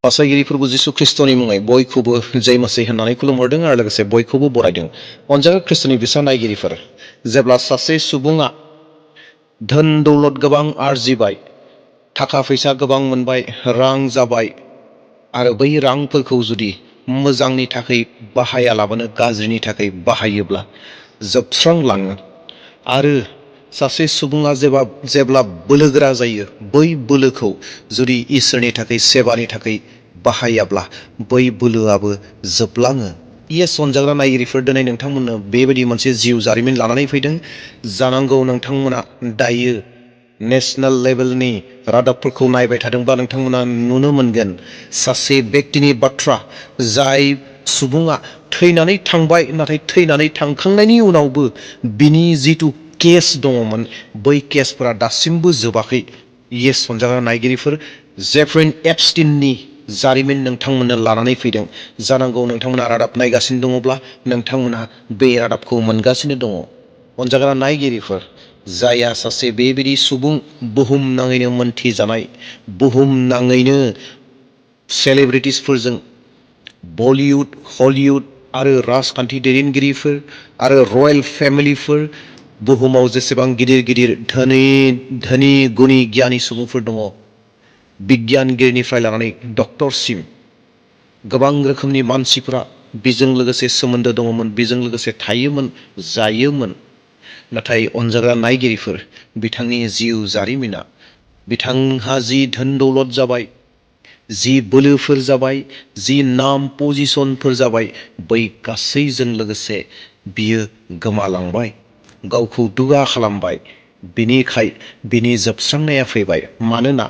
बासायगिरिफोरबो जिसु ख्रिस्ट'नि मुङै बयखौबो जय मसीह होननानै खुलुमहरदों आरो लोगोसे बयखौबो बरायदों। अनजाग्रा ख्रिस्ट'नि बिसा नायगिरिफोर, जेब्ला सासे सुबुङा धोन दौलत गोबां आरजिबाय, थाखा फैसा गोबां मोनबाय, रां जाबाय आरो बै रांफोरखौ जुदि मोजांनि थाखाय बाहायालाबानो गाज्रिनि थाखाय बाहायोब्ला जोबस्रांलाङो। आरो सासे सुबुङा जेब्ला बोलोगोरा जायो, बै बोलोखौ जुदि इसोरनि थाखाय सेबानि थाखाय बाहायाब्ला बै बोलोआबो जोबलाङो। इयेस अनजाग्रा नायगिरिफोर, दिनै नोंथांमोननो बेबायदि मोनसे जिउ जारिमिन लानानै फैदों। जानांगौ नोंथांमोना दायो नेशनेल लेभेलनि रादाबफोरखौ नायबाय थादोंब्ला नोंथांमोना नुनो मोनगोन सासे बेक्तिनि बाथ्रा, जाय सुबुङा थैनानै थांबाय, नाथाय थैनानै थांखांनायनि उनावबो बिनि जिथु केस दङमोन, बै केसफोरा दासिमबो जोबाखै। इयेस अनजाग्रा नायगिरिफोर, जेफ्रिन एपस्टिननि जारिमिन नोंथांमोननो लानानै फैदों। जानांगौ नोंथांमोना रादाब नायगासिनो दङब्ला नोंथांमोना बे रादाबखौ मोनगासिनो दङ। अनजाग्रा नायगिरिफोर, जायहा सासे बेबायदि सुबुं, बुहुमनाङैनो मोनथिजानाय, बुहुमनाङैनो सेलिब्रिटिसफोरजों, बलिउड, हलिउड आरो राजखान्थि दैदेनगिरिफोर आरो रयेल फेमिलिफोर, बुहुमाव जेसेबां गिदिर गिदिर धोनि गुनि गियानि सुबुंफोर दङ, बिगियानगिरिनिफ्राय लानानै डक्टरसिम गोबां रोखोमनि मानसिफोरा बेजों लोगोसे सोमोन्दो दङमोन, बेजों लोगोसे थायोमोन, जायोमोन। नाथाय अनजाग्रा नायगिरिफोर, बिथांनि जिउ जारिमिना, बिथांहा जि धोन दौलत जाबाय, जि बोलोफोर जाबाय, जि नाम पजिसनफोर जाबाय, बै गासैजों लोगोसे बियो गोमालांबाय, गावखौ दुगा खालामबाय। बिनिखाय बिनि जोबस्रांनाया फैबाय। मानोना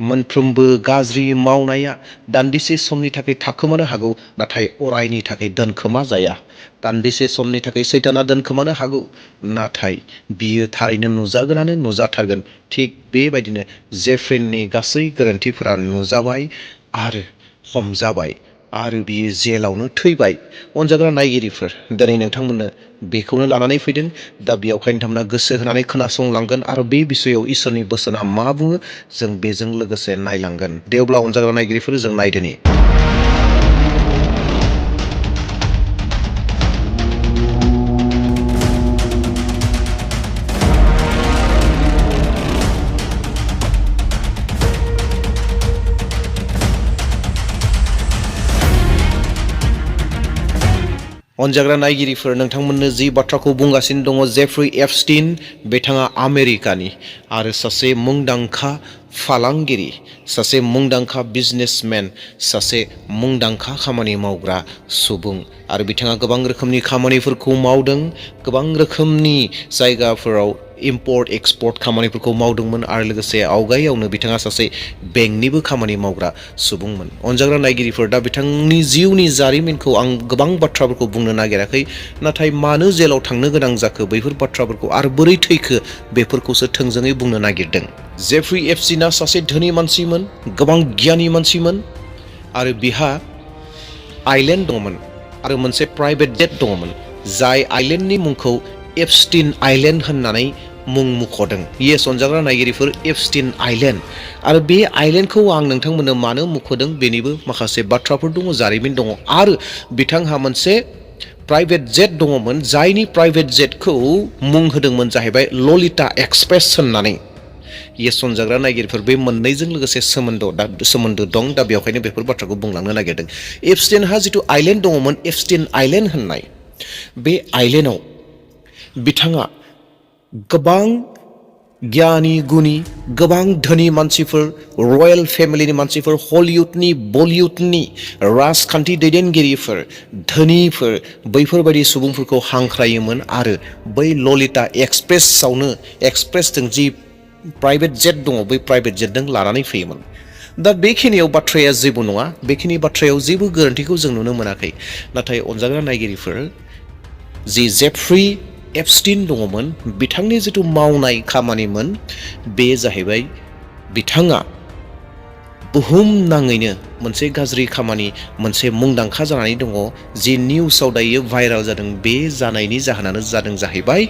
मोनफ्रोमबो गाज्रि मावनाया दान्दिसे समनि थाखाय थाखोमानो हागौ, नाथाय अरायनि थाखाय दोनखोमा जाया। दान्दिसे समनि थाखाय सैताना दोनखोमानो हागौ, नाथाय बियो थारैनो नुजागोनानो नुजाथारगोन। थिग बेबायदिनो जेफ्रिननि गासै गोरोन्थिफोरा नुजाबाय आरो हमजाबाय आरो बियो जेलावनो थैबाय। अनजाग्रा नायगिरिफोर, दिनै नोंथांमोननो बेखौनो लानानै फैदों। दा बेयावहाय नोंथांमोना गोसो होनानै खोनासंलांगोन आरो बे बिसयआव इसोरनि बोसोना मा बुङो जों बेजों लोगोसे नायलांगोन। दे अब्ला अनजाग्रा नायगिरिफोर, जों नायदोनि। अनजाग्रा नायगिरिफोर, नोंथांमोननो जि बाथ्राखौ बुंगासिनो दङ, जेफ्रि एपस्टिन, बिथाङा आमेरिकानि आरो सासे मुंदांखा फालांगिरि, सासे मुंदांखा बिजनेसमेन, सासे मुंदांखा खामानि मावग्रा सुबुं। आरो बिथाङा गोबां रोखोमनि खामानिफोरखौ मावदों, गोबां रोखोमनि जायगाफोराव इम्पर्ट एक्सपर्ट खामानिफोरखौ मावदोंमोन आरो लोगोसे आवगायावनो बिथाङा सासे बेंकनिबो खामानि मावग्रा सुबुंमोन। अनजाग्रा नायगिरिफोर, दा बिथांनि जिउनि जारिमिनखौ आं गोबां बाथ्राफोरखौ बुंनो नागिराखै, नाथाय मानो जेलाव थांनो गोनां जाखो, बैफोर बाथ्राफोरखौ आरो बोरै थैखो, बेफोरखौसो थोंजोङै बुंनो नागिरदों। जेफ्रि एपस्टिनआ सासे धोनि मानसिमोन, गोबां गियानि मानसिमोन आरो बिहा आइलेन्ड दङमोन आरो मोनसे प्राइभेट जेट दङमोन, जाय आइलेन्डनि मुंखौ एपस्टिन आइलेन्ड होननानै मुं मुंख'दों। इयेस अनजाग्रा नायगिरिफोर, एपस्टिन आइलेन्ड। आरो बे आइलेन्डखौ आं नोंथांमोननो मानो मुंख'दों, बेनिबो माखासे बाथ्राफोर दङ, जारिमिन दङ। आरो बिथांहा मोनसे प्राइभेट जेट दङमोन, जायनि प्राइभेट जेटखौ मुं होदोंमोन जाहैबाय ललिता एक्सप्रेस होननानै। इयेस अनजाग्रा नायगिरिफोर, बे मोननैजों लोगोसे सोमोन्दो दं। दा बेवहायनो बेफोर बाथ्राखौ बुंलांनो नागिरदों। एपस्टिनहा जिथु आइलेन्ड दङमोन, एपस्टिन आइलेन्ड होननाय, बे आइलेन्डआव बिथाङा गोबां गियानि गुनि, गोबां धोनि मानसिफोर, रयेल फेमिलिनि मानसिफोर, हलिउडनि, बलिउडनि राजखान्थि दैदेनगिरिफोर, धोनिफोर, बैफोरबायदि सुबुंफोरखौ हांख्रायोमोन आरो बै ललिता एक्सप्रेसजों जि प्राइभेट जेट दङ, बै प्राइभेट जेटजों लानानै फैयोमोन। दा बेखिनियाव बाथ्राया जेबो नङा, बेखिनि बाथ्रायाव जेबो गोरोन्थिखौ जों नुनो मोनाखै। नाथाय अनजाग्रा नायगिरिफोर, जि जेफ्रि एपस्टिन दङमोन, बिथांनि जिथु मावनाय खामानिमोन, बे जाहैबाय बिथाङा बुहुमनाङैनो मोनसे गाज्रि खामानि, मोनसे मुंदांखा जानानै दङ, जि निउसाव दायो भाइरेल जादों। बे जानायनि जाहोनानो जादों जाहैबाय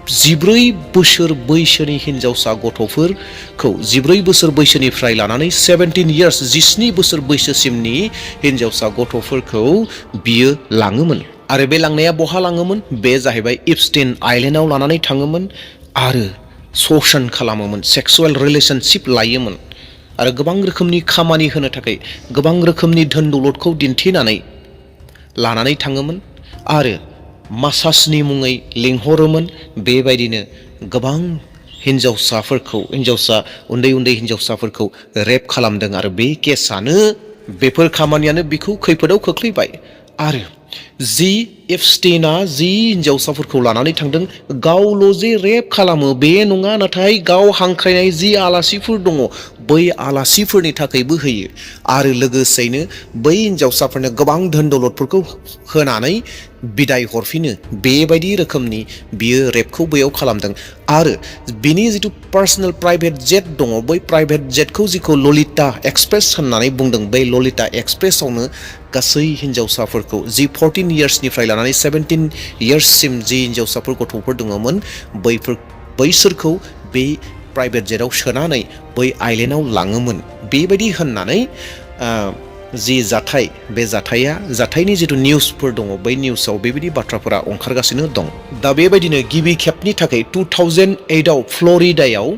14 बोसोर बैसोनि हिनजावसा गथ'फोरखौ 14 बोसोर बैसोनिफ्राय लानानै 17 इयार्स 17 बोसोर बैसोसिमनि हिनजावसा गथ'फोरखौ बियो लाङोमोन आरो बे लांनाया बहा लाङोमोन बे जाहैबाय इप्स्टेन आइलेन्डआव लानानै थाङोमोन आरो शोषण खालामोमोन सेक्सुवेल रिलेशनशिप लायोमोन आरो गोबां रोखोमनि खामानि होनो थाखाय गोबां रोखोमनि धोन दौलतखौ दिन्थिनानै लानानै थाङोमोन आरो मासासनि मुङै लिंहरोमोन बेबायदिनो गोबां उन्दै हिनजावसाफोरखौ रेप खालामदों आरो बे केसआनो बेफोर खामानियानो बिखौ खैफोदाव खोख्लैबाय आरो जि एपस्टेइना जि हिनजावसाफोरखौ लानानै थांदों गावल' जे रेप खालामो बे नङा नाथाय गाव हांख्रायनाय जि आलासिफोर दङ बै आलासिफोरनि थाखायबो होयो आरो लोगोसेयैनो बै हिनजावसाफोरनो गोबां धोन दौलतफोरखौ होनानै बिदाय हरफिनो बेबायदि रोखोमनि बियो रेपखौ बैयाव खालामदों आरो बिनि जिथु पार्सनेल प्राइभेट जेट दङ बै प्राइभेट जेटखौ जिखौ ललिता एक्सप्रेस होननानै बुंदों बै ललिता एक्सप्रेसआवनो गासै हिनजावसाफोरखौ जि 14 इयार्सनिफ्राय लानानै 17 इयार्ससिम जि हिनजावसाफोर गथ'फोर दङमोन बैसोरखौ बे प्राइभेट जेटआव सोनानै बै आइलेन्डआव लाङोमोन बेबायदि होननानै जि जाथाय बे जाथायनि जिथु निउसफोर दङ बै निउसाव बेबायदि बाथ्राफोरा ओंखारगासिनो दं दा बेबायदिनो गिबि खेबनि थाखाय 2008आव फ्लरिडायाव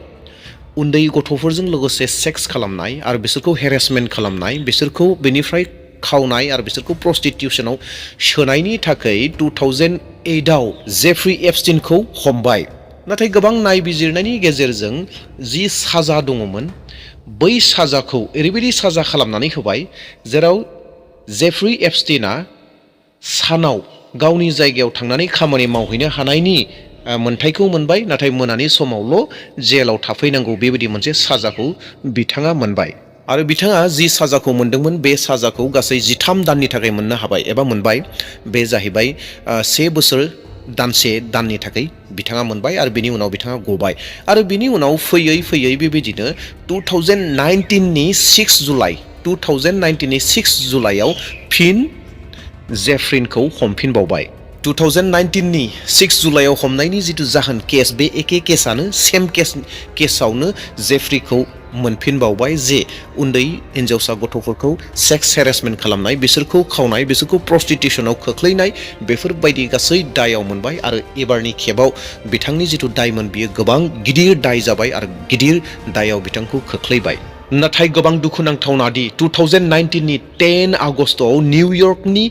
उन्दै गथ'फोरजों लोगोसे सेक्स खालामनाय आरो बिसोरखौ हेरेसमेन्ट खालामनाय बिसोरखौ बेनिफ्राय खावनाय आरो बिसोरखौ प्रस्टिटिउसनाव सोनायनि थाखाय 2008आव जेफ्री एपस्टेइनखौ हमबाय नाथाय गोबां नायबिजिरनायनि गेजेरजों जि साजा दङमोन बै साजाखौ ओरैबायदि साजा खालामनानै होबाय जेराव जेफ्री एपस्टेइना सानाव गावनि जायगायाव थांनानै खामानि मावहैनो हानायनि मोनथायखौ मोनबाय नाथाय मोनानि समावल' जेलाव थाफैनांगौ बेबायदि मोनसे साजाखौ बिथाङा मोनबाय आरो बिथाङा जि साजाखौ मोनदोंमोन बे साजाखौ गासै 13 दाननि थाखाय मोननो हाबाय एबा मोनबाय बे जाहैबाय 1 बोसोर दानसे दाननि थाखाय बिथाङा मोनबाय आरो बिनि उनाव बिथाङा गबाय आरो बिनि उनाव फैयै बेबायदिनो 2019नि 6 जुलाइआव फिन जेफ्रीनखौ हमफिनबावबाय 2019नि 6 जुलाइआव हमनायनि जिथु जाहोन केस बे एखे केसानो सेम केसावनो जेफ्रीखौ मोनफिनबावबाय जे उन्दै हिनजावसा गथ'फोरखौ सेक्स हेरेसमेन्ट खालामनाय बिसोरखौ खावनाय बिसोरखौ प्रस्टिटिउसनाव खोख्लैनाय बेफोरबायदि गासै दायाव मोनबाय आरो एबारनि खेबाव बिथांनि जिथु दायमोन बियो गोबां गिदिर दाय जाबाय आरो गिदिर दायाव बिथांखौ खोख्लैबाय नाथाय गोबां दुखुनांथावना दि 2019नि 10 आगस्टआव निउयर्कनि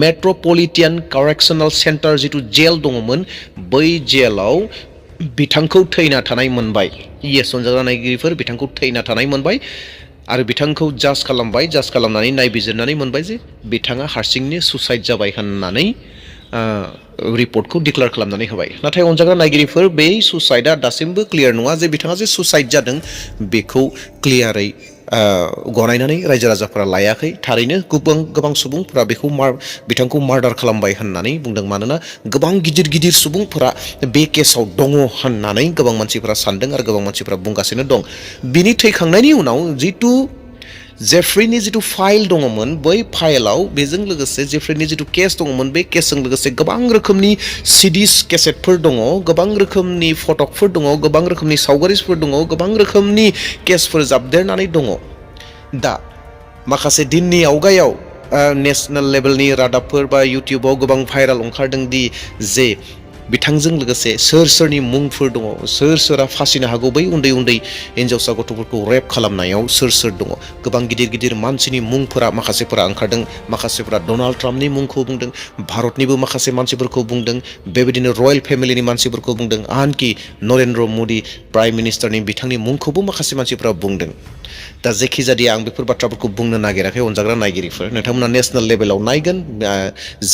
मेट्रपलिटान कारेक्शनल सेन्टार जिथु जेल दङमोन बै जेलाव बिथांखौ थैना थानाय मोनबाय अनजाग्रा नायगिरिफोर बिथांखौ थैना थानाय मोनबाय आरो बिथांखौ जाज खालामनानै नायबिजिरनानै मोनबाय जे बिथाङा हारसिंनो सुसाइड जाबाय होननानै रिपर्टखौ डिक्लेयार खालामनानै होबाय नाथाय अनजाग्रा नायगिरिफोर बे सुसाइडआ दासिमबो क्लियार नङा जे बिथाङा जे सुसाइड जादों बेखौ क्लियारै गनायनानै रायजो राजाफोरा लायाखै थारैनो गोबां सुबुंफोरा बिथांखौ मार्डार खालामबाय होननानै बुंदों मानोना गोबां गिदिर सुबुंफोरा बे केसाव दङ होननानै गोबां मानसिफोरा सानदों आरो गोबां मानसिफोरा बुंगासिनो दं बिनि थैखांनायनि उनाव जितु जेफ्रीनि जितु फाइल दङमोन बै फाइलाव बेजों लोगोसे जेफ्रीनि जितु केस दङमोन बे केसजों लोगोसे गोबां रोखोमनि सिडिस केसेटफोर दङ गोबां रोखोमनि फटकफोर दङ गोबां रोखोमनि सावगारिफोर दङ गोबां रोखोमनि केसफोर जाबदेरनानै दङ दा माखासे दिननि आवगायाव नेशनेल लेभेलनि रादाबफोर बा इउटिउबाव गोबां भाइराल ओंखारदों दि जे बिथांजों लोगोसे सोरनि मुंफोर दङ सोरा फासिनो हागौ बै उन्दै हिनजावसा गथ'फोरखौ रेप खालामनायाव सोर दङ गोबां गिदिर मानसिनि मुंफोरा माखासेफोरा ओंखारदों माखासेफोरा डनाल्ड ट्राम्पनि मुंखौ बुंदों भारतनिबो माखासे मानसिफोरखौ बुंदों बेबायदिनो रयेल फेमिलिनि मानसिफोरखौ बुंदों आनकि नरेन्द्र मदि प्राइम मिनिस्टारनि बिथांनि मुंखौबो माखासे मानसिफोरा बुंदों दा जेखिजाया आं बेफोर बाथ्राफोरखौ बुंनो नागिराखै अनजाग्रा नायगिरिफोर नोंथांमोना नेशनेल लेभेलाव नायगोन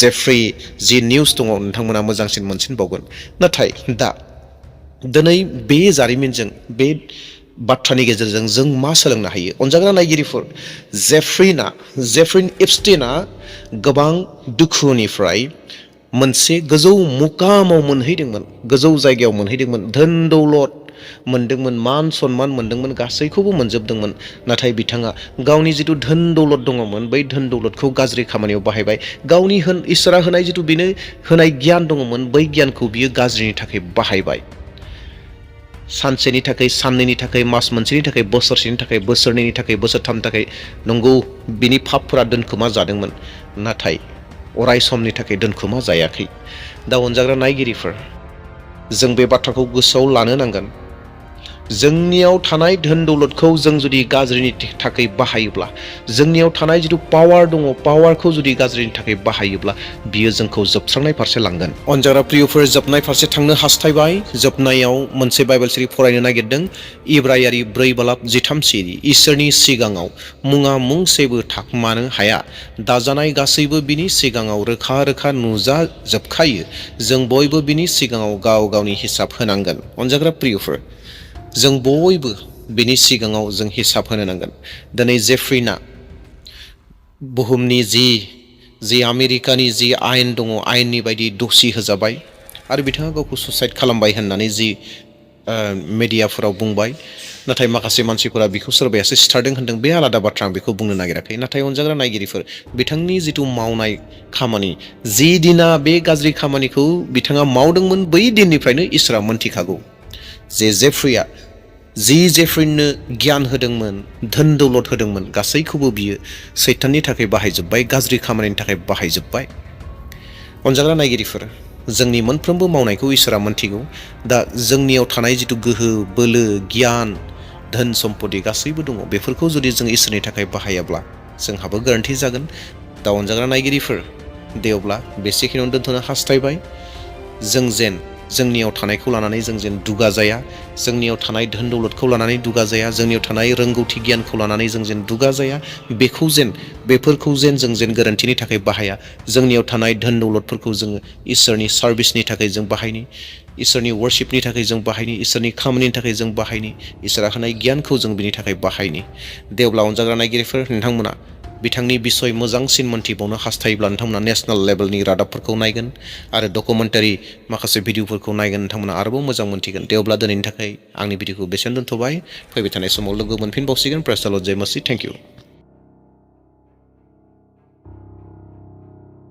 जेफ्री जि निउस दङ नोंथांमोना मोजांसिन मोनसिनबावगोन नाथाय दा दिनै बे जारिमिनजों बे बाथ्रानि गेजेरजों जों मा सोलोंनो हायो अनजाग्रा नायगिरिफोर जेफ्रीन एपस्टेइना गोबां दुखुनिफ्राय मोनसे गोजौ मुकामाव मोनहैदोंमोन गोजौ जायगायाव मोनहैदोंमोन धोन दौलत मोनदोंमोन, मान सन्मान मोनदोंमोन, गासैखौबो मोनजोबदोंमोन। नाथाय बिथाङा गावनि जिथु धोन दौलत दङमोन, बै धोन दौलतखौ गाज्रि खामानियाव बाहायबाय। गावनि इसोरा होनाय जिथु बेनो होनाय गियान दङमोन, बै गियानखौ बियो गाज्रिनि थाखाय बाहायबाय। सानसेनि थाखाय, साननैनि थाखाय, मास मोनसेनि थाखाय, बोसोरसेनि थाखाय, बोसोरनैनि थाखाय, बोसोरथामनि थाखाय नंगौ बिनि पापफोरा दोनखोमा जादोंमोन, नाथाय अराय समनि थाखाय दोनखोमा जायाखै। दा अनजाग्रा नायगिरिफोर, जों बे बाथ्राखौ गोसोआव लानो नांगोन। जोंनियाव थानाय धोन दौलतखौ जों जुदि गाज्रिनि थाखाय बाहायोब्ला, जोंनियाव थानाय जिथु पावार दङ, पावारखौ जुदि गाज्रिनि थाखाय बाहायोब्ला बियो जोंखौ जोबस्रांनाय फारसे लांगोन। अनजाग्रा प्रियफोर, जोबनाय फारसे थांनो हास्थायबाय। जोबनायाव मोनसे बाइबेल सिरि फरायनो नागिरदों। इब्रायारि 4:13 इसोरनि सिगाङाव मुङा मुंसेबो थाखुमानो हाया, दाजानाय गासैबो बिनि सिगाङाव रोखा रोखा नुजाजोबखायो। जों बयबो बिनि सिगाङाव गाव गावनि हिसाब होनांगोन। अनजाग्रा प्रियफोर, जों बयबो बिनि सिगाङाव जों हिसाब होनो नांगोन। दिनै जेफ्रीना बुहुमनि जि आमेरिकानि जि आयेन दङ, आयेननि बायदि दसि होजाबाय आरो बिथाङा गावखौ सुसाइड खालामबाय होननानै जि मेडियाफोराव बुंबाय। नाथाय माखासे मानसिफोरा बिखौ सोरबायासो सिथारदों होनदों, बे आलादा बाथ्रा, आं बेखौ बुंनो नागिराखै। नाथाय अनजाग्रा नायगिरिफोर, बिथांनि जिथु मावनाय खामानि, जि दिना बे गाज्रि खामानिखौ बिथाङा मावदोंमोन, बै दिननिफ्रायनो इसोरा मोनथिखागौ जे जेफ्रीनो गियान होदोंमोन, धोन दौलत होदोंमोन, गासैखौबो बियो सैताननि थाखाय बाहायजोब्बाय, गाज्रि खामानिनि थाखाय बाहायजोब्बाय। अनजाग्रा नायगिरिफोर, जोंनि मोनफ्रोमबो मावनायखौ इसोरा मोनथिगौ। दा जोंनियाव थानाय जिथु गोहो, बोलो, गियान, धोन सम्पति गासैबो दङ, बेफोरखौ जुदि जों इसोरनि थाखाय बाहायाब्ला जोंहाबो गोरोन्थि जागोन। दा अनजाग्रा नायगिरिफोर, दे अब्ला बेसेखिनियावनो दोनथ'नो हास्थायबाय। जों जेन जोंनियाव थानायखौ लानानै जों जेन दुगा जाया, जोंनियाव थानाय धोन दौलतखौ लानानै दुगा जाया, जोंनियाव थानाय रोंगौथि गियानखौ लानानै जों जेन दुगा जाया, बेफोरखौ जों गोरोन्थिनि थाखाय बाहाया। जोंनियाव थानाय धोन दौलतफोरखौ जोङो इसोरनि सार्भिसनि थाखाय जों बाहायनि, इसोरनि वर्शिपनि थाखाय जों बाहायनि, इसोरनि खामानिनि थाखाय जों बाहायनि, इसोरा होनाय गियानखौ जों बिनि थाखाय बाहायनि। दे अब्ला अनजाग्रा नायगिरिफोर, नोंथांमोना बिथांनि बिसय मोजांसिन मोनथिबावनो हास्थायोब्ला नोंथांमोना नेसनेल लेभेलनि रादाबफोरखौ नायगोन आरो डकुमेन्टारि माखासे भिडिअफोरखौ नायगोन, नोंथांमोना आरोबाव मोजां मोनथिगोन। दे अब्ला दिनैनि थाखाय आंनि भिडिअखौ बेसेन दोनथ'बाय। फैबाय थानाय समाव लोगो मोनफिनबावसिगोन। प्रेज द लर्ड, जय मसीह। Thank U.